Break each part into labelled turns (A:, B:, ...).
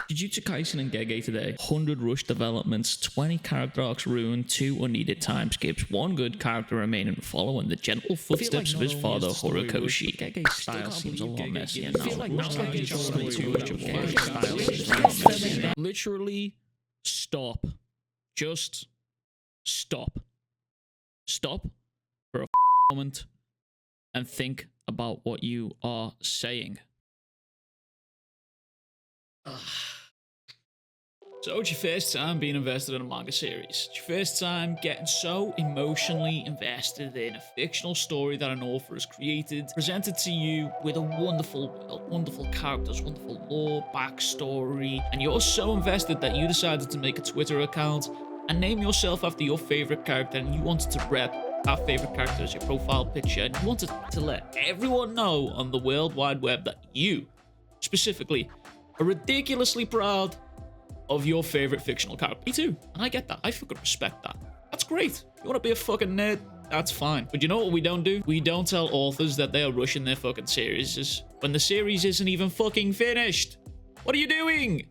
A: Jujutsu Kaisen and Gege today. 100 rush developments, 20 character arcs ruined, 2 unneeded time skips, 1 good character remaining following the gentle footsteps of his father Horikoshi. Gege's style seems a lot messier now. Literally, stop. Just stop. Stop for a moment and think about what you are saying. So it's your first time being invested in a manga series. It's your first time getting so emotionally invested in a fictional story that an author has created, presented to you with a wonderful world, wonderful characters, wonderful lore, backstory, and you're so invested that you decided to make a Twitter account and name yourself after your favorite character, and you wanted to rep that favorite character as your profile picture, and you wanted to let everyone know on the World Wide Web that you, specifically, are ridiculously proud of your favorite fictional character. Me too, and I get that. I fucking respect that. That's great. You want to be a fucking nerd? That's fine. But you know what we don't do? We don't tell authors that they are rushing their fucking series when the series isn't even fucking finished. What are you doing?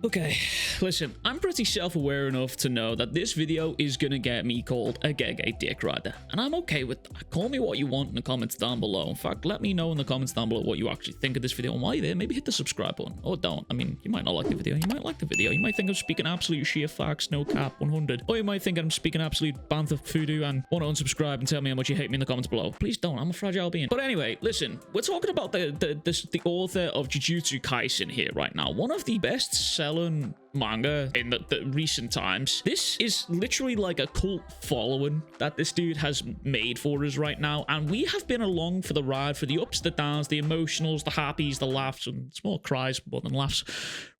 A: Okay, listen, I'm pretty self-aware enough to know that this video is gonna get me called a Gege dick rider, and I'm okay with that. Call me what you want in the comments down below. In fact, let me know in the comments down below what you actually think of this video, and while you're there, maybe hit the subscribe button, or don't. I mean, you might not like the video, you might like the video, you might think I'm speaking absolute sheer facts, no cap, 100, or you might think I'm speaking absolute bantha voodoo and want to unsubscribe and tell me how much you hate me in the comments below. Please don't, I'm a fragile being. But anyway, listen, we're talking about the author of Jujutsu Kaisen here right now, one of the best-selling manga in the recent times. This is literally like a cult following that this dude has made for us right now, and we have been along for the ride, for the ups, the downs, the emotionals, the happies, the laughs, and small cries more than laughs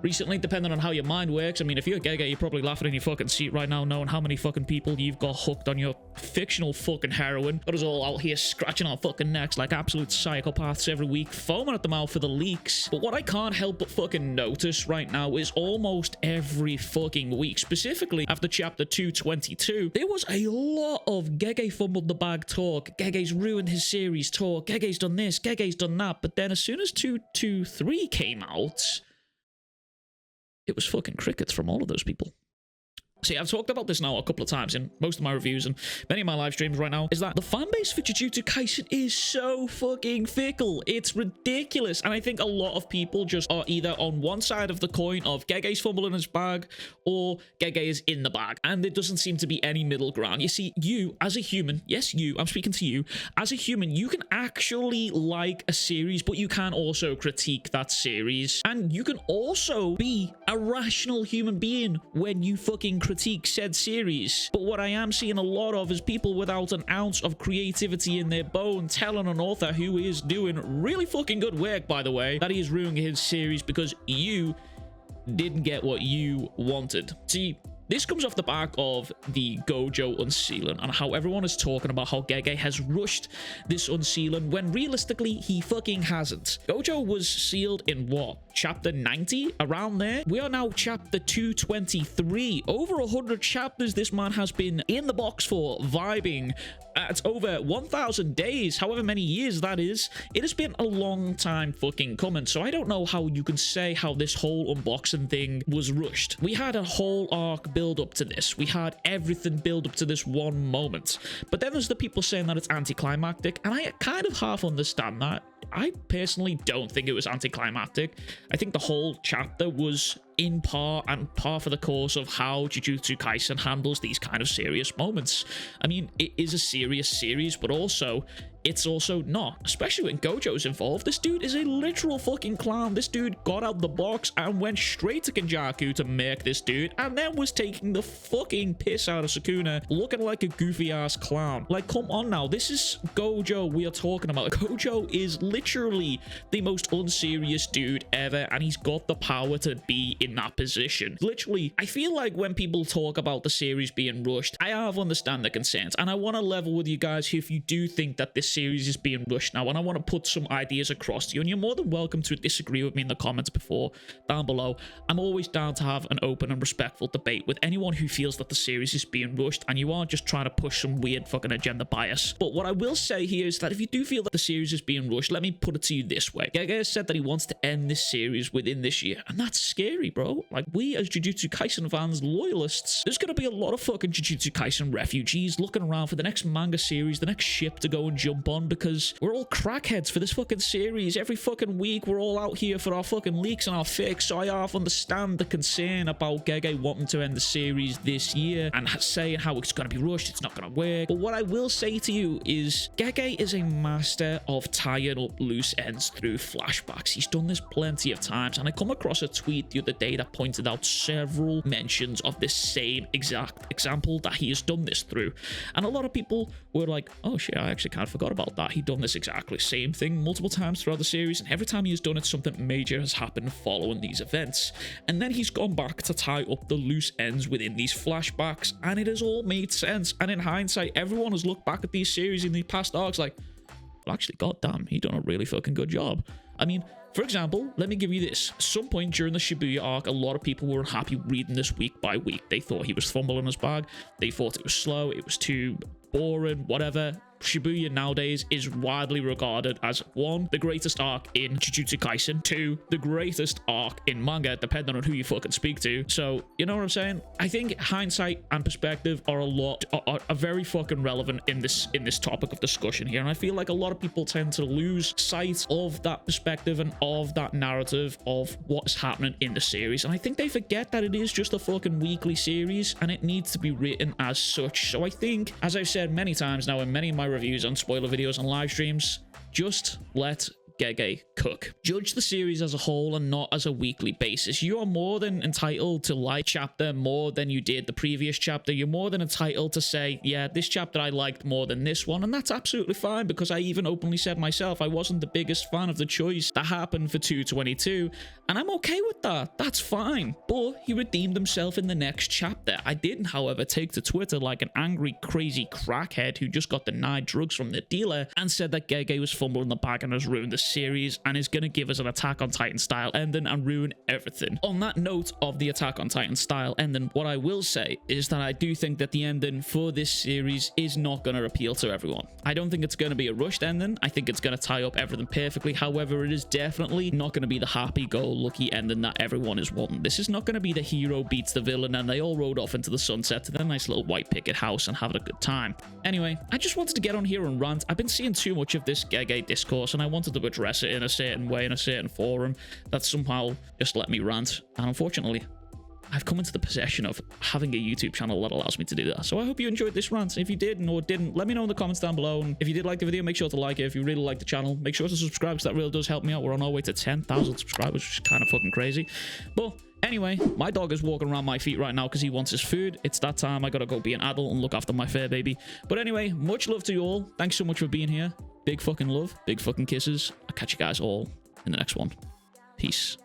A: recently, depending on how your mind works. I mean, if you're Gege, you're probably laughing in your fucking seat right now, knowing how many fucking people you've got hooked on your fictional fucking heroine. Got us all out here scratching our fucking necks like absolute psychopaths every week, foaming at the mouth for the leaks. But what I can't help but fucking notice right now is almost every fucking week, specifically after chapter 222, there was a lot of Gege fumbled the bag talk, Gege's ruined his series talk, Gege's done this, Gege's done that, but then as soon as 223 came out, it was fucking crickets from all of those people. See, I've talked about this now a couple of times in most of my reviews and many of my live streams right now, is that the fanbase for Jujutsu Kaisen is so fucking fickle. It's ridiculous. And I think a lot of people just are either on one side of the coin of Gege's fumbling his bag or Gege is in the bag. And there doesn't seem to be any middle ground. You see, you as a human, yes, you, I'm speaking to you, as a human, you can actually like a series, but you can also critique that series. And you can also be a rational human being when you fucking critique said series. But what I am seeing a lot of is people without an ounce of creativity in their bone telling an author who is doing really fucking good work, by the way, that he is ruining his series because you didn't get what you wanted. See, this comes off the back of the Gojo unsealing and how everyone is talking about how Gege has rushed this unsealing when realistically he fucking hasn't. Gojo was sealed in what? Chapter 90? Around there? We are now chapter 223. Over 100 chapters this man has been in the box for, vibing. It's over 1,000 days, however many years that is. It has been a long time fucking coming, so I don't know how you can say how this whole unboxing thing was rushed. We had a whole arc build up to this. We had everything build up to this one moment. But then there's the people saying that it's anticlimactic, and I kind of half understand that. I personally don't think it was anticlimactic. I think the whole chapter was in par and par for the course of how Jujutsu Kaisen handles these kind of serious moments. I mean, it is a serious series, but also it's also not, especially when Gojo's involved. This dude is a literal fucking clown. This dude got out the box and went straight to Kenjaku to make this dude, and then was taking the fucking piss out of Sukuna, looking like a goofy ass clown. Like, come on now, this is Gojo we are talking about. Gojo is literally the most unserious dude ever, and he's got the power to be in that position. Literally, I feel like when people talk about the series being rushed, I have understand the concerns, and I want to level with you guys if you do think that this series is being rushed now, and I want to put some ideas across to you, and you're more than welcome to disagree with me in the comments down below. I'm always down to have an open and respectful debate with anyone who feels that the series is being rushed and you aren't just trying to push some weird fucking agenda bias. But what I will say here is that if you do feel that the series is being rushed, let me put it to you this way. Gege has said that he wants to end this series within this year, and that's scary, bro. Like, we as Jujutsu Kaisen fans, loyalists, there's gonna be a lot of fucking Jujutsu Kaisen refugees looking around for the next manga series, the next ship to go and jump on, because we're all crackheads for this fucking series. Every fucking week we're all out here for our fucking leaks and our fix. So I half understand the concern about Gege wanting to end the series this year and saying how it's gonna be rushed, it's not gonna work. But what I will say to you is Gege is a master of tying up loose ends through flashbacks. He's done this plenty of times, and I come across a tweet the other day that pointed out several mentions of this same exact example that he has done this through, and a lot of people were like, oh shit, I actually kind of forgot about that. He'd done this exactly same thing multiple times throughout the series, and every time he has done it, something major has happened following these events, and then he's gone back to tie up the loose ends within these flashbacks, and it has all made sense. And in hindsight, everyone has looked back at these series in the past arcs like, well, actually, goddamn, he done a really fucking good job. I mean, for example, let me give you this. At some point during the Shibuya arc, a lot of people were unhappy reading this week by week. They thought he was fumbling his bag. They thought it was slow. It was too boring, whatever. Shibuya nowadays is widely regarded as 1, the greatest arc in Jujutsu Kaisen, 2, the greatest arc in manga, depending on who you fucking speak to. So, you know what I'm saying? I think hindsight and perspective are very fucking relevant in this topic of discussion here, and I feel like a lot of people tend to lose sight of that perspective and of that narrative of what's happening in the series, and I think they forget that it is just a fucking weekly series and it needs to be written as such. So I think, as I've said many times now in many of my reviews on spoiler videos and live streams, just let Gege cook. Judge the series as a whole and not as a weekly basis. You are more than entitled to like chapter more than you did the previous chapter. You're more than entitled to say, yeah, this chapter I liked more than this one, and that's absolutely fine, because I even openly said myself I wasn't the biggest fan of the choice that happened for 222, and I'm okay with that. That's fine. But he redeemed himself in the next chapter. I didn't, however, take to Twitter like an angry, crazy crackhead who just got denied drugs from the dealer and said that Gege was fumbling the bag and has ruined the series and is going to give us an Attack on Titan style ending and ruin everything. On that note of the Attack on Titan style ending, what I will say is that I do think that the ending for this series is not going to appeal to everyone. I don't think it's going to be a rushed ending. I think it's going to tie up everything perfectly. However, it is definitely not going to be the happy-go-lucky ending that everyone is wanting. This is not going to be the hero beats the villain and they all rode off into the sunset to their nice little white picket house and having a good time. Anyway, I just wanted to get on here and rant. I've been seeing too much of this Gege discourse, and I wanted to address it in a certain way, in a certain forum that somehow just let me rant, and unfortunately I've come into the possession of having a YouTube channel that allows me to do that. So I hope you enjoyed this rant. If you did or didn't, let me know in the comments down below. And if you did like the video, make sure to like it. If you really like the channel, make sure to subscribe, because that really does help me out. We're on our way to 10,000 subscribers, which is kind of fucking crazy. But anyway, my dog is walking around my feet right now because he wants his food. It's that time. I gotta go be an adult and look after my fur baby. But anyway, much love to you all. Thanks so much for being here. Big fucking love. Big fucking kisses. I'll catch you guys all in the next one. Peace.